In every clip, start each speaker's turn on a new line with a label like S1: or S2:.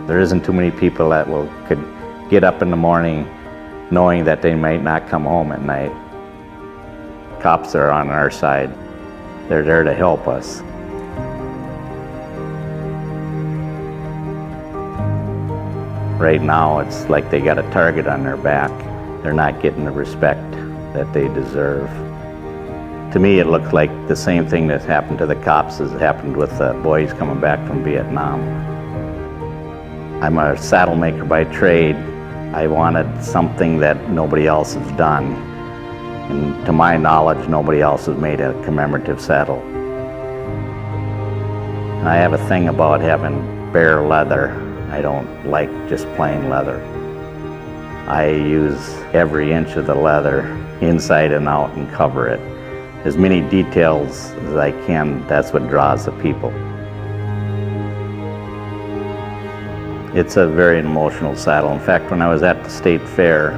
S1: There isn't too many people that could get up in the morning knowing that they might not come home at night. Cops are on our side. They're there to help us. Right now, it's like they got a target on their back. They're not getting the respect that they deserve. To me, it looks like the same thing that happened to the cops has happened with the boys coming back from Vietnam. I'm a saddle maker by trade. I wanted something that nobody else has done. And to my knowledge, nobody else has made a commemorative saddle. And I have a thing about having bare leather. I don't like just plain leather. I use every inch of the leather inside and out and cover it. As many details as I can, that's what draws the people. It's a very emotional saddle. In fact, when I was at the state fair,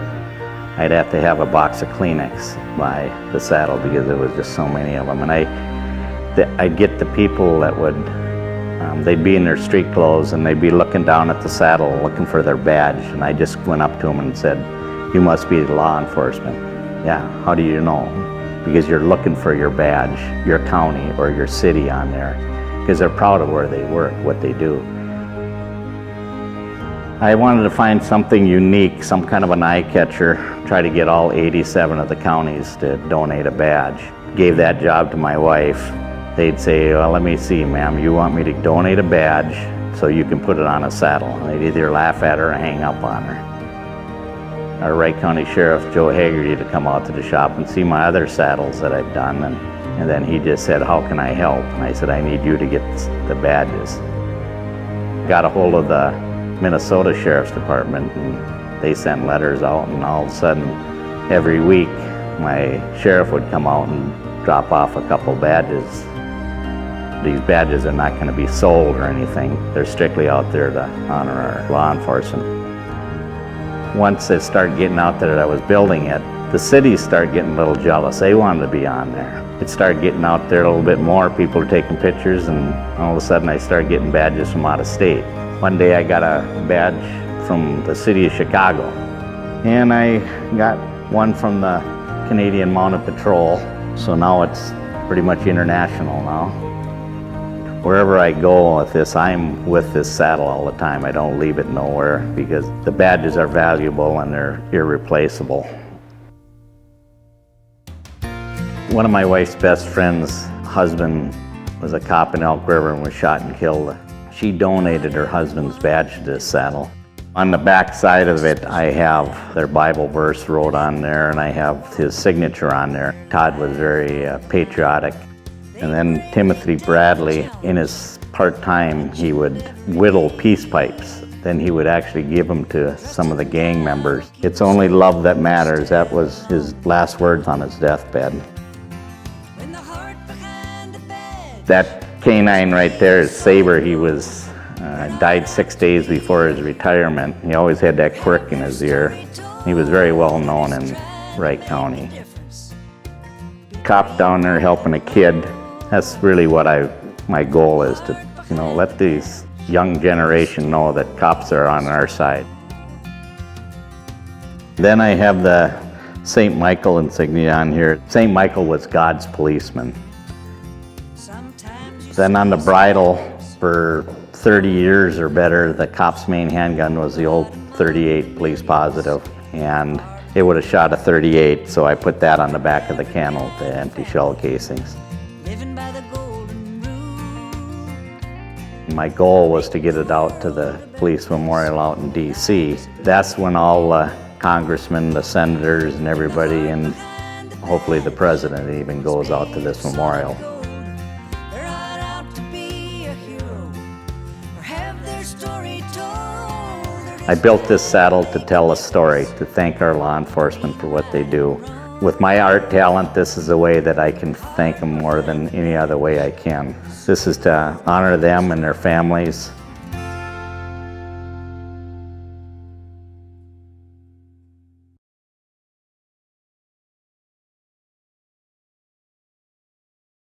S1: I'd have to have a box of Kleenex by the saddle because there was just so many of them. And I'd get the people that would, they'd be in their street clothes and they'd be looking down at the saddle looking for their badge. And I just went up to them and said, "You must be the law enforcement." "Yeah, how do you know?" "Because you're looking for your badge, your county or your city on there, because they're proud of where they work, what they do." I wanted to find something unique, some kind of an eye catcher, try to get all 87 of the counties to donate a badge. Gave that job to my wife. They'd say, "Well, let me see, ma'am, you want me to donate a badge so you can put it on a saddle?" And they'd either laugh at her or hang up on her. Our Wright County Sheriff, Joe Haggerty, to come out to the shop and see my other saddles that I've done. And then he just said, "How can I help?" And I said, "I need you to get the badges." Got a hold of the Minnesota Sheriff's Department, and they sent letters out, and all of a sudden, every week, my sheriff would come out and drop off a couple badges. These badges are not going to be sold or anything. They're strictly out there to honor our law enforcement. Once it started getting out there that I was building it, the cities started getting a little jealous. They wanted to be on there. It started getting out there a little bit more. People were taking pictures, and all of a sudden I started getting badges from out of state. One day I got a badge from the city of Chicago, and I got one from the Canadian Mounted Patrol, so now it's pretty much international now. Wherever I go with this, I'm with this saddle all the time. I don't leave it nowhere because the badges are valuable and they're irreplaceable. One of my wife's best friend's husband was a cop in Elk River and was shot and killed. She donated her husband's badge to this saddle. On the back side of it, I have their Bible verse wrote on there, and I have his signature on there. Todd was very patriotic. And then Timothy Bradley, in his part-time, he would whittle peace pipes. Then he would actually give them to some of the gang members. "It's only love that matters." That was his last words on his deathbed. That canine right there is Saber. He was died 6 days before his retirement. He always had that quirk in his ear. He was very well known in Wright County. Cop down there helping a kid. That's really what my goal is, to let these young generation know that cops are on our side. Then I have the St. Michael insignia on here. St. Michael was God's policeman. Then on the bridle, for 30 years or better, the cop's main handgun was the old .38 Police Positive, and it would have shot a .38, so I put that on the back of the can with the empty shell casings. My goal was to get it out to the police memorial out in DC. That's when all the congressmen, the senators, and everybody, and hopefully the president even goes out to this memorial. I built this saddle to tell a story, to thank our law enforcement for what they do. With my art talent, this is a way that I can thank them more than any other way I can. This is to honor them and their families,